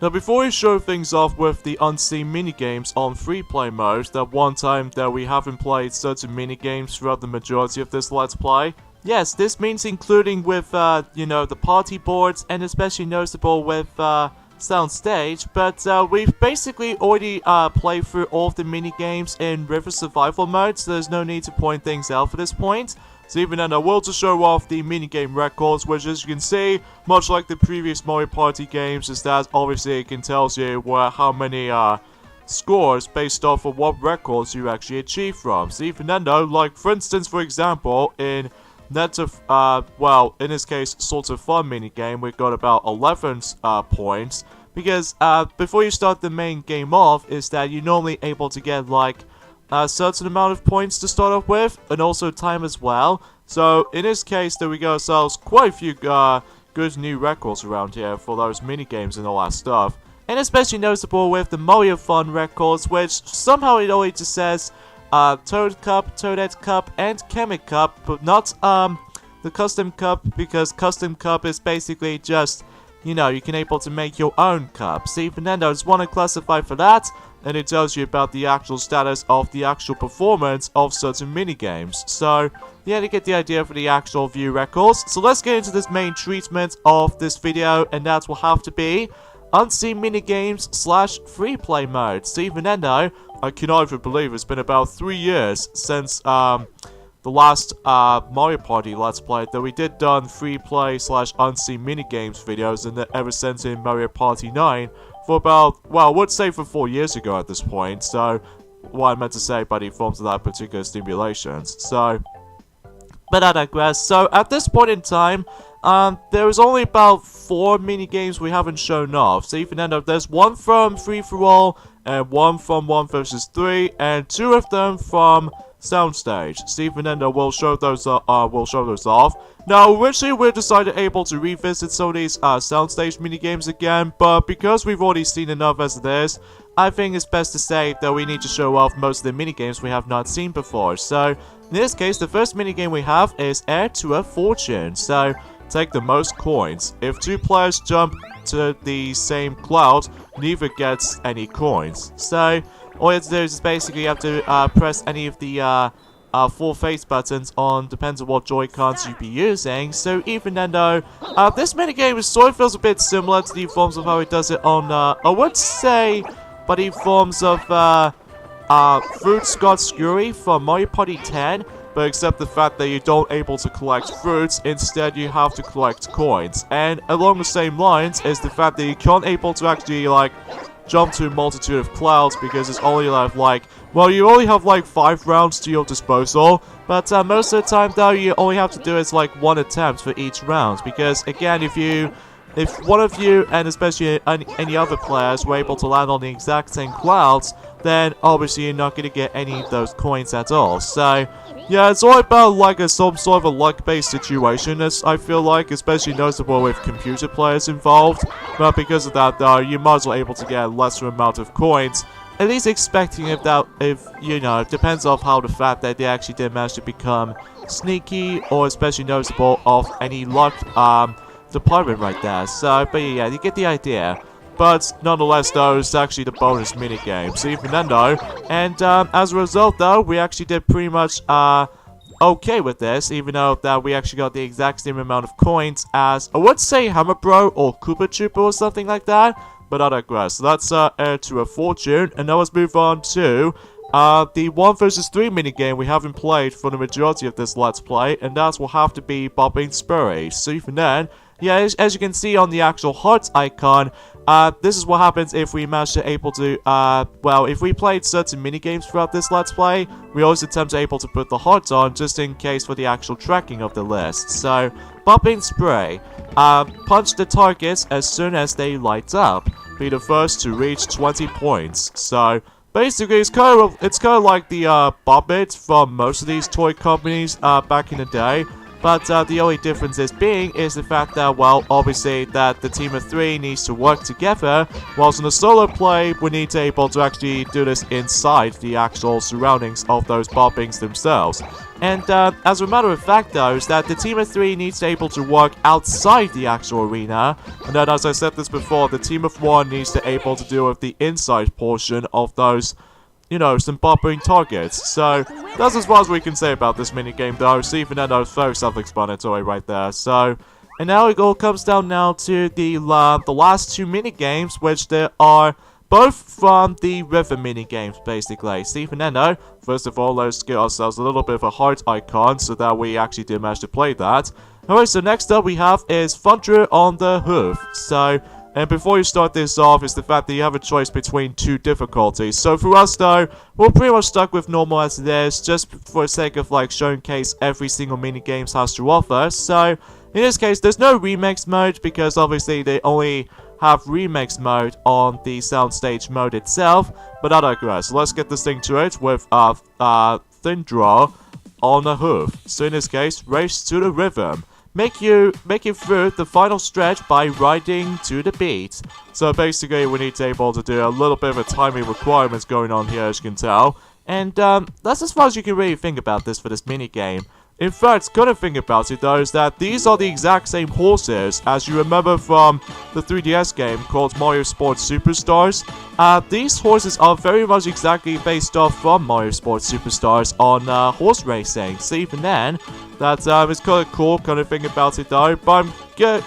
Now before we show things off with the unseen minigames on free play mode, that one time that we haven't played certain minigames throughout the majority of this Let's Play, yes, this means including with, the party boards, and especially noticeable with, Soundstage, but we've basically already played through all of the minigames in River Survival mode, so there's no need to point things out for this point. So even then, I will just show off the minigame records, which as you can see, much like the previous Mario Party games, is that obviously it can tell you how many scores based off of what records you actually achieve from. So even then though, like for instance, for example, in in this case, Sort of Fun minigame, we got about 11 points. Because before you start the main game off, is that you're normally able to get like a certain amount of points to start off with, and also time as well. So in this case, there we got ourselves quite a few good new records around here for those minigames and all that stuff. And especially noticeable with the Mario Fun records, which somehow it always just says Toad Cup, Toadette Cup, and Chemic Cup, but not the Custom Cup, because Custom Cup is basically just, you can able to make your own cup. See, Fernando just want to classify for that, and it tells you about the actual status of the actual performance of certain minigames. So, yeah, to get the idea for the actual view records. So let's get into this main treatment of this video, and that will have to be Unseen Minigames / Free Play Mode. See, Fernando, I cannot even believe it's been about 3 years since the last Mario Party Let's Play that we did done free play / unseen minigames videos, and ever since in Mario Party 9 for about, well, I would say for 4 years ago at this point. So what I meant to say by the forms of that particular stimulations. So, but I digress. So at this point in time, there is only about 4 minigames we haven't shown off. So even then, there's one from Free For All, and one from 1 vs 3, and 2 of them from Soundstage. Steve Fernando will show those off. Now, originally we decided able to revisit some of these Soundstage minigames again, but because we've already seen enough as it is, I think it's best to say that we need to show off most of the minigames we have not seen before. So, in this case, the first minigame we have is Heir to a Fortune. So, take the most coins. If 2 players jump to the same cloud, neither gets any coins. So, all you have to do is basically you have to press any of the 4 face buttons on, depends on what Joy-Cons you'd be using. So even then though, this minigame sort of feels a bit similar to the forms of how it does it on, I would say, by the forms of Fruit Scott Scurry from Mario Party 10. But except the fact that you don't able to collect fruits, instead you have to collect coins. And along the same lines is the fact that you can't able to actually like jump to a multitude of clouds, because it's only you only have like 5 rounds to your disposal, but most of the time though you only have to do is like 1 attempt for each round, because again if one of you, and especially any other players, were able to land on the exact same clouds, then obviously you're not going to get any of those coins at all. So yeah, it's all about like some sort of a luck-based situation, as I feel like, especially noticeable with computer players involved. But because of that though, you might as well able to get a lesser amount of coins, at least expecting it depends on how the fact that they actually did manage to become sneaky, or especially noticeable of any luck department right there. So, but yeah, you get the idea. But nonetheless though, it's actually the bonus minigame. So even then though, and as a result though, we actually did pretty much okay with this, even though that we actually got the exact same amount of coins as, I would say, Hammer Bro or Koopa Troopa or something like that. But I digress. So that's Heir to a Fortune, and now let's move on to the 1 vs 3 minigame we haven't played for the majority of this Let's Play, and that will have to be Bopping Spurry. So even then, yeah, as you can see on the actual heart icon, this is what happens if we manage to able to, if we played certain minigames throughout this Let's Play, we always attempt to able to put the hearts on, just in case for the actual tracking of the list. So, Bopping Spray, punch the targets as soon as they light up. Be the first to reach 20 points. So, basically, it's kind of like the Bobbit from most of these toy companies back in the day. But the only difference is the fact that, well, obviously that the team of 3 needs to work together, whilst in a solo play, we need to be able to actually do this inside the actual surroundings of those bobbings themselves. And as a matter of fact, though, is that the team of 3 needs to be able to work outside the actual arena, and then, as I said this before, the team of 1 needs to be able to deal with the inside portion of those, you know, some bobbing targets. So that's as far as we can say about this minigame, though. So even then, it's very self-explanatory right there. So, and now it all comes down now to the last 2 minigames, which there are both from the river minigames, basically. So even then, though, first of all, let's get ourselves a little bit of a heart icon so that we actually did manage to play that. Alright, so next up we have is Thunder on the Hoof. So, and before you start this off is the fact that you have a choice between 2 difficulties. So for us though, we're pretty much stuck with normal as it is, just for the sake of like showcase every single minigames has to offer. So in this case, there's no remix mode because obviously they only have remix mode on the soundstage mode itself. But I digress. So let's get this thing to it with Thin Draw on a Hoof. So in this case, race to the rhythm. Make you through the final stretch by riding to the beat. So basically, we need to be able to do a little bit of a timing requirements going on here, as you can tell. And that's as far as you can really think about this for this minigame. In fact, good thing about it though is that these are the exact same horses as you remember from the 3DS game called Mario Sports Superstars. These horses are very much exactly based off from Mario Sports Superstars on horse racing. So even then, that is kind of cool kind of thing about it though. But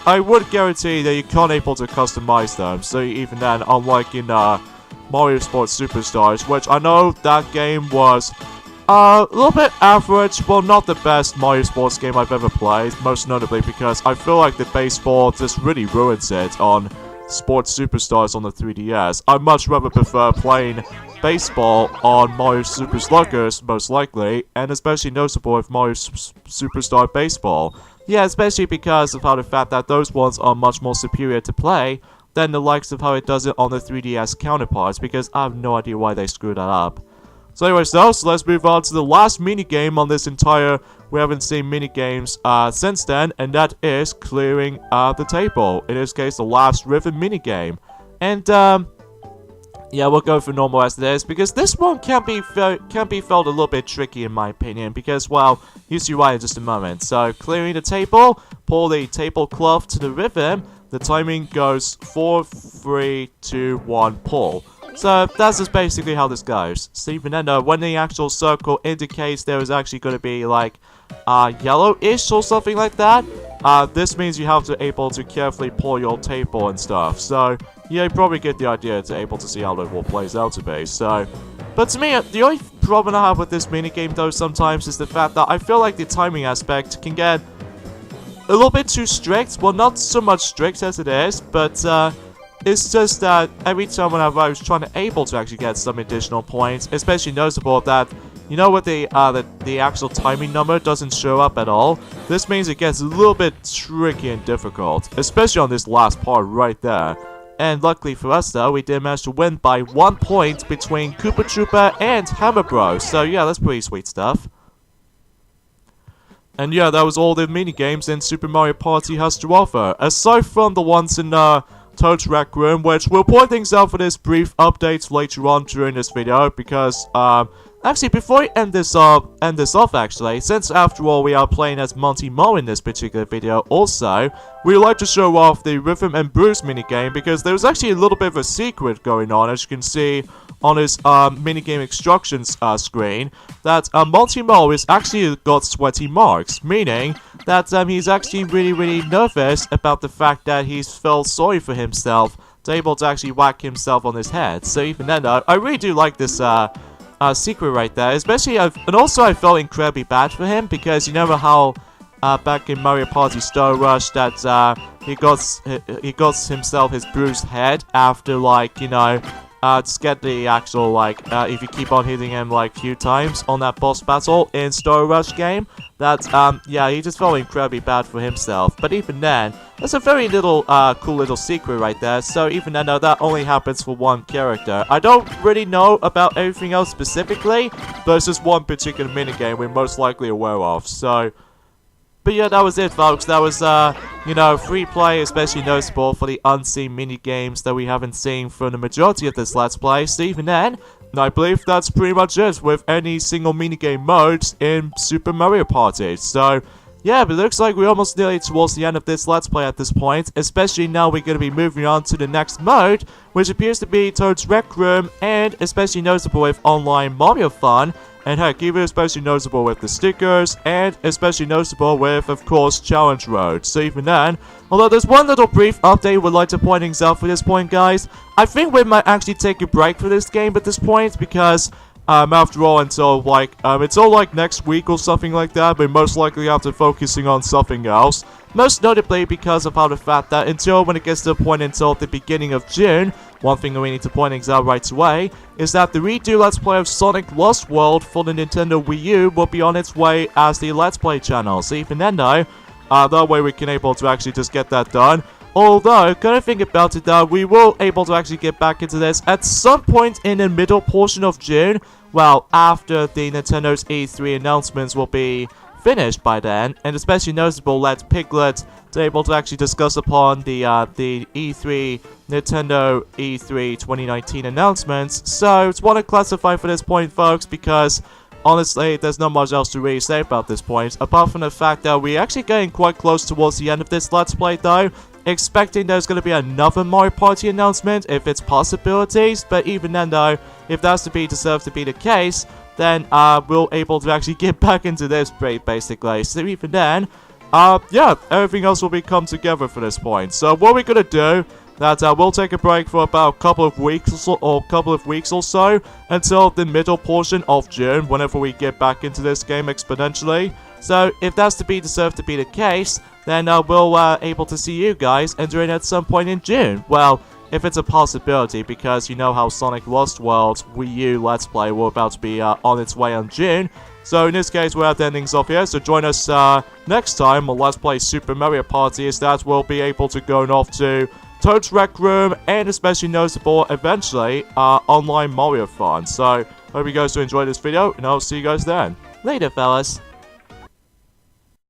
I would guarantee that you can't able to customize them. So even then, unlike in Mario Sports Superstars, which I know that game was a little bit average, well not the best Mario Sports game I've ever played, most notably because I feel like the baseball just really ruins it on Sports Superstars on the 3DS. I much rather prefer playing baseball on Mario Super Sluggers, most likely, and especially notable with Mario Superstar Baseball. Yeah, especially because of how the fact that those ones are much more superior to play than the likes of how it does it on the 3DS counterparts, because I have no idea why they screwed that up. So anyways though, so let's move on to the last minigame on this entire, we haven't seen minigames since then, and that is clearing the table. In this case, the last rhythm minigame. And yeah, we'll go for normal as it is, because this one can be felt a little bit tricky in my opinion, because, well, you'll see why in just a moment. So, clearing the table, pull the tablecloth to the rhythm, the timing goes 4, 3, 2, 1, pull. So that's just basically how this goes. So even then, when the actual circle indicates there is actually going to be like yellow-ish or something like that, this means you have to able to carefully pull your table and stuff. So yeah, you probably get the idea to able to see how it all plays out to be. So, but to me, the only problem I have with this minigame though sometimes is the fact that I feel like the timing aspect can get a little bit too strict. Well, not so much strict as it is, but it's just that every time whenever I was trying to able to actually get some additional points, especially noticeable that, you know what, the actual timing number doesn't show up at all. This means it gets a little bit tricky and difficult, especially on this last part right there. And luckily for us though, we did manage to win by 1 point between Koopa Troopa and Hammer Bros. So yeah, that's pretty sweet stuff. And yeah, that was all the minigames in Super Mario Party has to offer, aside from the ones in Toad's Rec Room, which we'll point things out for this brief update later on during this video, because actually before I end this off actually, since after all we are playing as Monty Mo in this particular video also, we would like to show off the Rhythm and Blues minigame, because there's actually a little bit of a secret going on, as you can see on his minigame instructions screen, that Monty Mo is actually got sweaty marks, meaning that he's actually really nervous about the fact that he's felt sorry for himself to able to actually whack himself on his head. So even then, I really do like this secret right there, especially and also I felt incredibly bad for him, because you know how back in Mario Party Star Rush that he got himself his bruised head after, like, you know, just get the actual, like, if you keep on hitting him, like, few times on that boss battle in Star Rush game, that, yeah, he just felt incredibly bad for himself. But even then, that's a very little, cool little secret right there. So even then, that only happens for one character. I don't really know about everything else specifically, but it's just one particular minigame we're most likely aware of. So But yeah, that was it, folks. That was, you know, free play, especially noticeable for the unseen mini-games that we haven't seen from the majority of this Let's Play. So even then, I believe that's pretty much it with any single minigame modes in Super Mario Party. So, yeah, but it looks like we're almost nearly towards the end of this Let's Play at this point, especially now we're going to be moving on to the next mode, which appears to be Toad's Rec Room, and especially noticeable with Online Mario Fun, and heck, even especially noticeable with the stickers, and especially noticeable with, of course, Challenge Road. So even then, although there's one little brief update I would like to point things out for this point, guys, I think we might actually take a break for this game at this point, because after all, until, like, it's all, like, next week or something like that, but most likely after focusing on something else. Most notably because of how the fact that until when it gets to the point until the beginning of June, one thing that we need to point things out right away, is that the redo Let's Play of Sonic Lost World for the Nintendo Wii U will be on its way as the Let's Play channel. So even then though, that way we can able to actually just get that done. Although, kind of think about it though, we will able to actually get back into this at some point in the middle portion of June. Well, after the Nintendo's E3 announcements will be finished by then, and especially noticeable that Piglet is able to actually discuss upon the E3, Nintendo E3 2019 announcements. So, it's want to classify for this point, folks, because honestly, there's not much else to really say about this point, apart from the fact that we're actually getting quite close towards the end of this Let's Play, though. Expecting there's going to be another Mario Party announcement, if it's possibilities, but even then though, if that's to be deserved to be the case, then we'll able to actually get back into this basically. So even then, yeah, everything else will be come together for this point. So what we're going to do, that we'll take a break for about a couple of weeks or so, until the middle portion of June, whenever we get back into this game exponentially. So if that's to be deserved to be the case, then we'll able to see you guys entering at some point in June. Well, if it's a possibility, because you know how Sonic Lost World Wii U Let's Play will about to be on its way on June. So in this case, we're at the endings off here, so join us next time on Let's Play Super Mario Party, as that we'll be able to go off to Toad's Rec Room, and especially noticeable, eventually, Online Mario Fun. So, hope you guys do enjoy this video, and I'll see you guys then. Later, fellas.